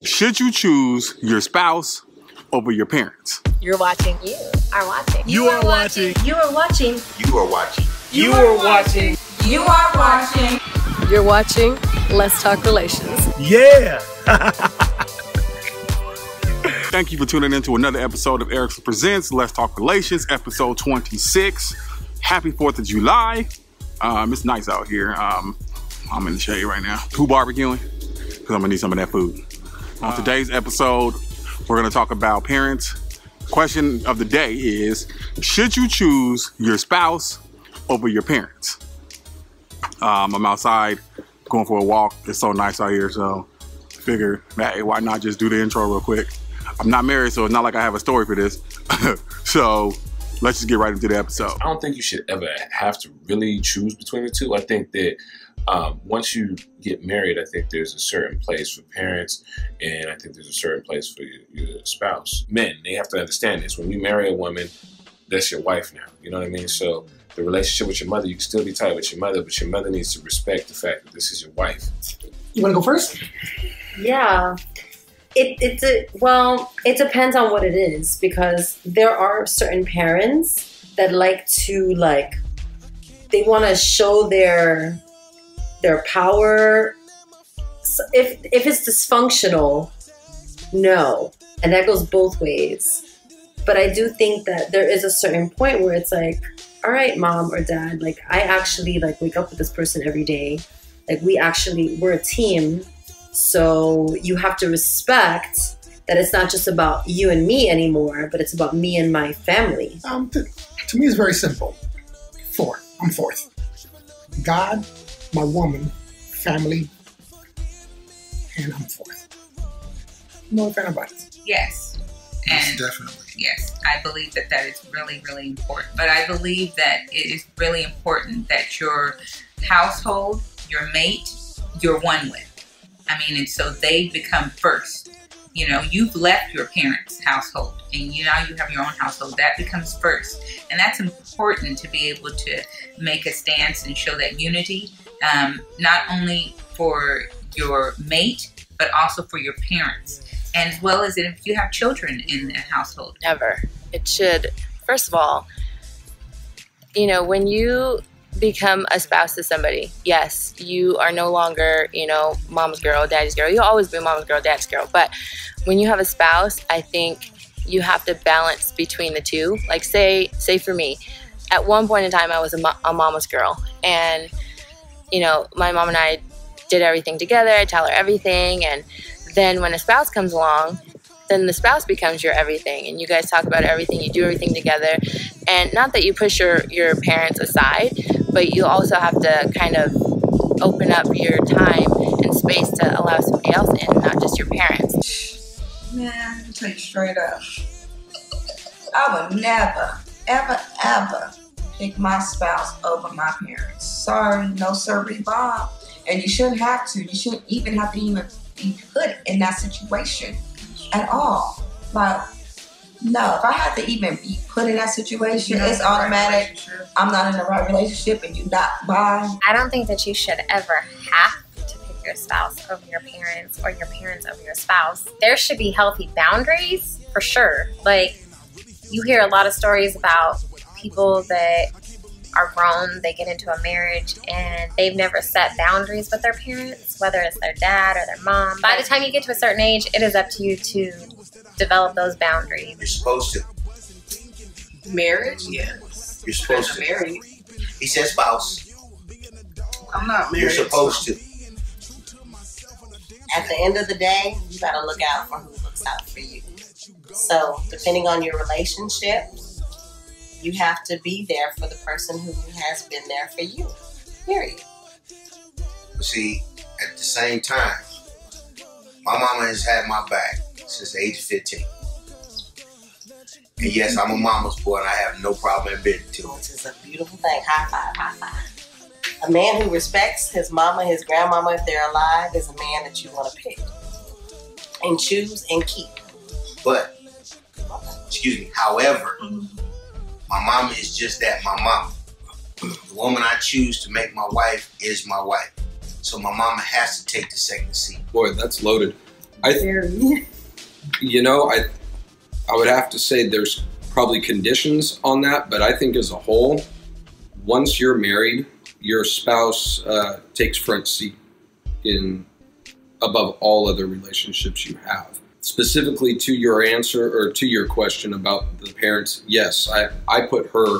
Should you choose your spouse over your parents? You're watching. You are watching. You are watching. You are watching. You are watching. You are watching. You are watching. You're watching Let's Talk Relations. Yeah. Thank you for tuning in to another episode of Ericson Presents Let's Talk Relations, episode 26. Happy 4th of July. It's nice out here. I'm in the shade right now. Who barbecuing? Because I'm gonna need some of that food. On today's episode, we're gonna talk about parents. Question of the day is, should you choose your spouse over your parents? I'm outside going for a walk. It's so nice out here, so I figure, hey, why not just do the intro real quick? I'm not married, so it's not like I have a story for this. So let's just get right into the episode. I don't think you should ever have to really choose between the two. I think that once you get married, I think there's a certain place for parents, and I think there's a certain place for your spouse. Men, they have to understand this. When you marry a woman, that's your wife now. You know what I mean? So the relationship with your mother, you can still be tight with your mother, but your mother needs to respect the fact that this is your wife. You want to go first? Yeah. It depends on what it is, because there are certain parents that like to, they want to show their power. So if it's dysfunctional, no. And that goes both ways. But I do think that there is a certain point where it's like, all right, mom or dad, I actually wake up with this person every day. We're a team. So you have to respect that it's not just about you and me anymore, but it's about me and my family. To me, it's very simple. I'm fourth. God, my woman, family, and I'm fourth. No if anybody's. Yes. And Definitely. yes, I believe that is really, really important. But I believe that it is really important that your household, your mate, you're one with. And so they become first. You know, you've left your parents' household and now you have your own household. That becomes first. And that's important to be able to make a stance and show that unity, not only for your mate, but also for your parents, and as well as if you have children in the household. Never. It should, first of all, when you become a spouse to somebody, yes, you are no longer, mama's girl, daddy's girl. You'll always be mama's girl, daddy's girl. But when you have a spouse, I think you have to balance between the two. Like say for me, at one point in time, I was a mama's girl. And, my mom and I did everything together. I tell her everything. And then when a spouse comes along, then the spouse becomes your everything. And you guys talk about everything. You do everything together. And not that you push your parents aside, but you also have to kind of open up your time and space to allow somebody else in, not just your parents. Man, let me tell you straight up. I would never, ever, ever pick my spouse over my parents. Sorry, no sorry, Bob. And you shouldn't have to. You shouldn't even have to even be put in that situation at all. No, if I had to even be put in that situation, it's automatic. I'm not in the right relationship and you not by. I don't think that you should ever have to pick your spouse over your parents or your parents over your spouse. There should be healthy boundaries, for sure. You hear a lot of stories about people that are grown, they get into a marriage and they've never set boundaries with their parents, whether it's their dad or their mom. By the time you get to a certain age, it is up to you to develop those boundaries. You're supposed to. Marriage? Yes. You're supposed to. Married. He said spouse. I'm not married. You're supposed to. At the end of the day, you got to look out for who looks out for you. So, depending on your relationship, you have to be there for the person who has been there for you. Period. See, at the same time, my mama has had my back since the age of 15. And yes, I'm a mama's boy and I have no problem admitting to it. Which is a beautiful thing. High five, high five. A man who respects his mama, his grandmama, if they're alive, is a man that you want to pick and choose and keep. But, however, my mama is just that, my mama. The woman I choose to make my wife is my wife. So my mama has to take the second seat. Boy, that's loaded. You know, I would have to say there's probably conditions on that, but I think as a whole, once you're married, your spouse takes front seat in above all other relationships you have. Specifically to your answer or to your question about the parents, yes, I put her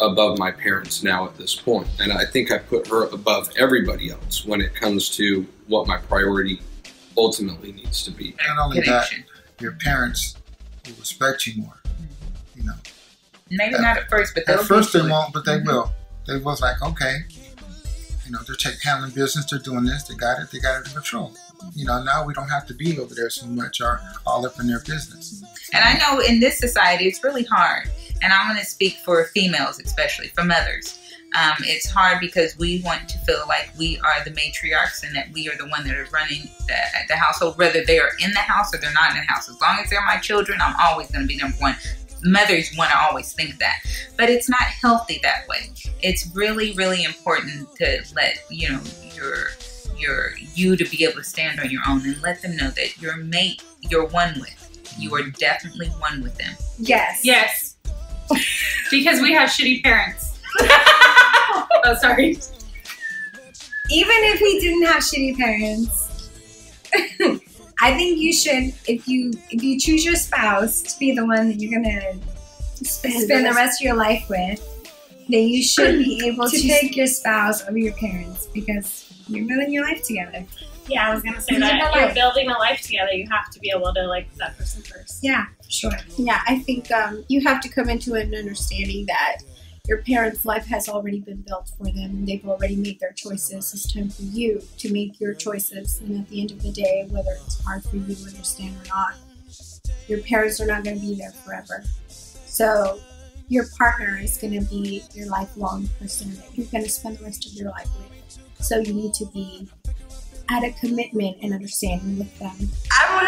above my parents now at this point. And I think I put her above everybody else when it comes to what my priority ultimately needs to be. Not only that, your parents will respect you more, you know. Maybe not at first, but at first they won't, but they will. They was like, okay, you know, they're handling business, they're doing this, they got it under control. You know, now we don't have to be over there so much or all up in their business. And I know in this society, it's really hard. And I'm going to speak for females, especially for mothers. It's hard because we want to feel like we are the matriarchs and that we are the one that are running the household, whether they are in the house or they're not in the house. As long as they're my children, I'm always going to be number one. Mothers want to always think that, but it's not healthy that way. It's really, really important to let, you know, you to be able to stand on your own and let them know that your mate, you're one with. You are definitely one with them. Yes. Yes. Because we have shitty parents. Oh, sorry. Even if he didn't have shitty parents, I think you should, if you choose your spouse to be the one that you're gonna spend the rest of your life with, then you should be able to take your spouse over your parents because you're building your life together. Yeah, I was gonna say that if you're building a life together, you have to be able to like that person first. Yeah, sure. Yeah, I think you have to come into an understanding that your parents' life has already been built for them and they've already made their choices. It's time for you to make your choices. And at the end of the day, whether it's hard for you to understand or not, your parents are not going to be there forever. So your partner is going to be your lifelong person that you're going to spend the rest of your life with. So you need to be at a commitment and understanding with them. I would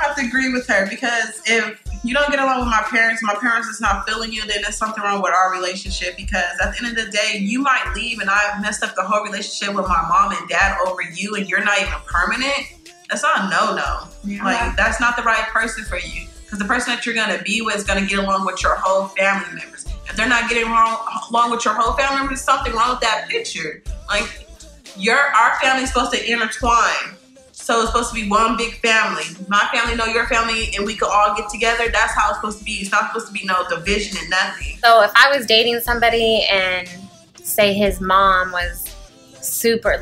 have to agree with her because if you don't get along with my parents is not feeling you, then there's something wrong with our relationship because at the end of the day, you might leave and I messed up the whole relationship with my mom and dad over you and you're not even permanent. That's not a no-no. Yeah. Like, that's not the right person for you because the person that you're going to be with is going to get along with your whole family members. If they're not getting along with your whole family members, there's something wrong with that picture. Like, our family is supposed to intertwine. So it's supposed to be one big family. My family know your family and we could all get together. That's how it's supposed to be. It's not supposed to be no division and nothing. So if I was dating somebody and say his mom was super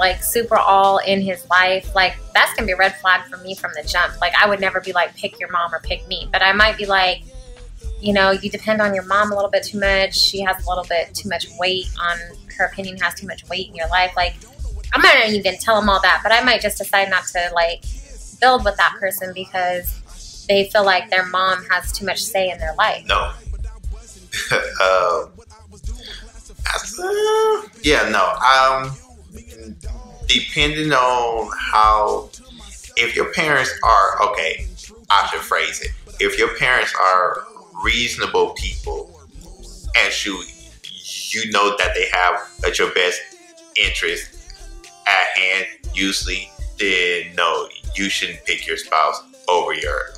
all in his life, like that's gonna be a red flag for me from the jump. Like I would never be like, pick your mom or pick me. But I might be like, you know, you depend on your mom a little bit too much. She has a little bit too much weight on, her opinion has too much weight in your life. Like, I might not even tell them all that, but I might just decide not to like build with that person because they feel like their mom has too much say in their life. No. Yeah, no. Depending on how, if your parents are, okay, I should phrase it. If your parents are reasonable people and you know that they have at your best interest at hand, usually, then no, you shouldn't pick your spouse over your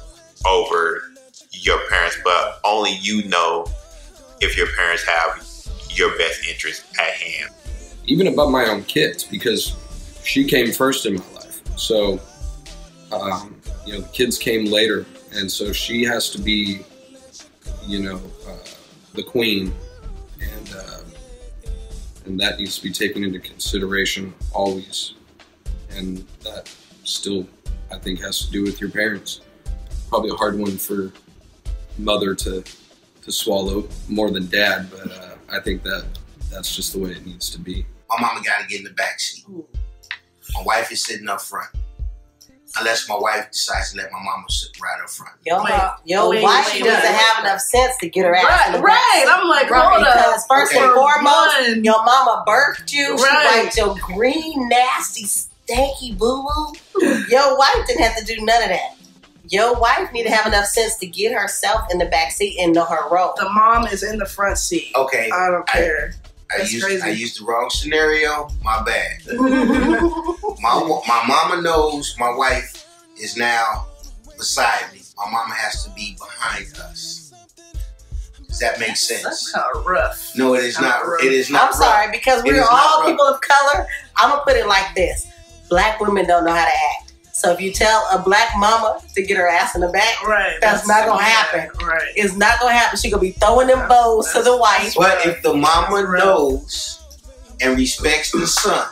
parents, but only you know if your parents have your best interest at hand. Even above my own kids, because she came first in my life. So, you know, the kids came later, and so she has to be, you know, the queen, and that needs to be taken into consideration always. And that still, I think, has to do with your parents. Probably a hard one for mother to swallow more than dad, but I think that's just the way it needs to be. My mama got to get in the back seat. My wife is sitting up front. Unless my wife decides to let my mama sit right up front. Your wife doesn't have enough sense to get her ass in the back. Right, I'm like, hold up. Because first and foremost, your mama birthed you. She wiped your green, nasty, stanky boo-boo. Your wife didn't have to do none of that. Your wife need to have enough sense to get herself in the back seat and know her role. The mom is in the front seat. Okay. I don't care. I used the wrong scenario. My bad. My mama knows my wife is now beside me. My mama has to be behind us. Does that make sense? That's kind of rough. No, it is not. It is not. I'm sorry, because we're all people of color. I'm gonna put it like this: Black women don't know how to act. So if you tell a black mama to get her ass in the back, that's not gonna happen. Right. It's not gonna happen. She gonna be throwing them bows to the wife. But if the mama knows and respects the son,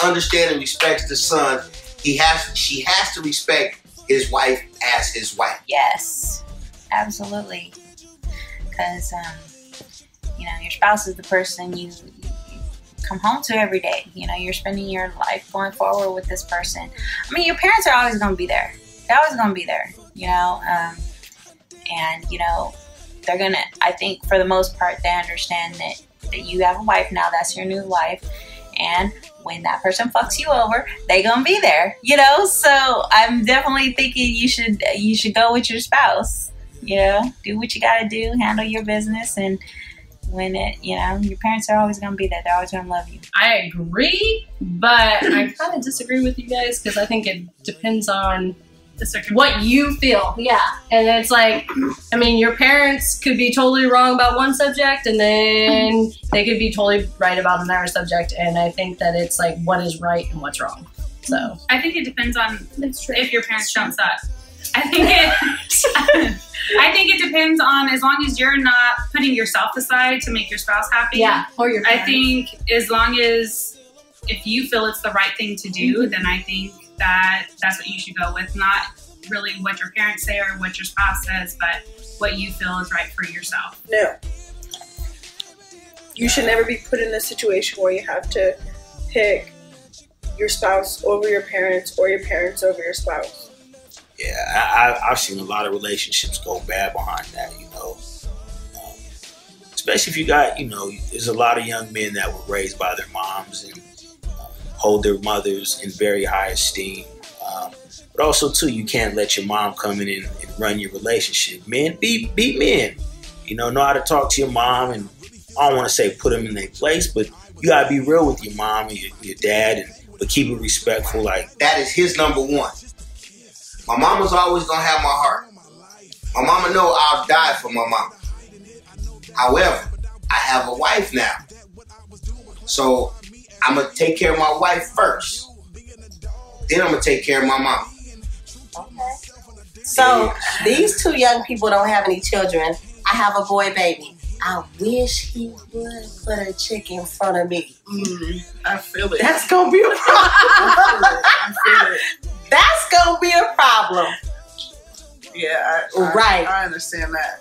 understands and respects the son, she has to respect his wife as his wife. Yes, absolutely. Because, you know, your spouse is the person you come home to every day. You know, you're spending your life going forward with this person. I mean, your parents are always going to be there. They're always going to be there, you know. And, you know, they're going to, I think for the most part, they understand that you have a wife now. That's your new wife. And when that person fucks you over, they gonna be there, you know. So I'm definitely thinking you should go with your spouse. You know, do what you gotta do, handle your business, and when your parents are always gonna be there. They're always gonna love you. I agree, but I kind of disagree with you guys because I think it depends on what you feel. Yeah, and it's like, I mean, your parents could be totally wrong about one subject, and then they could be totally right about another subject. And I think that it's like what is right and what's wrong. So I think it depends on if your parents don't suck. I think it depends on, as long as you're not putting yourself aside to make your spouse happy. Yeah, or your parents. I think as long as if you feel it's the right thing to do, then I think that's what you should go with. Not really what your parents say or what your spouse says, but what you feel is right for yourself. No. You should never be put in a situation where you have to pick your spouse over your parents or your parents over your spouse. Yeah, I've seen a lot of relationships go bad behind that, you know. Especially if you got, you know, there's a lot of young men that were raised by their moms and hold their mothers in very high esteem. But also, too, you can't let your mom come in and run your relationship. Men, be men. You know how to talk to your mom, and I don't want to say put them in their place, but you got to be real with your mom and your dad, but keep it respectful. Like that is his number one. My mama's always going to have my heart. My mama know I'll die for my mama. However, I have a wife now. So I'm going to take care of my wife first. Then I'm going to take care of my mama. Okay. So these two young people don't have any children. I have a boy baby. I wish he would put a chick in front of me. I feel it. That's going to be a problem. I feel it. That's going to be a problem. Yeah, right. I understand that.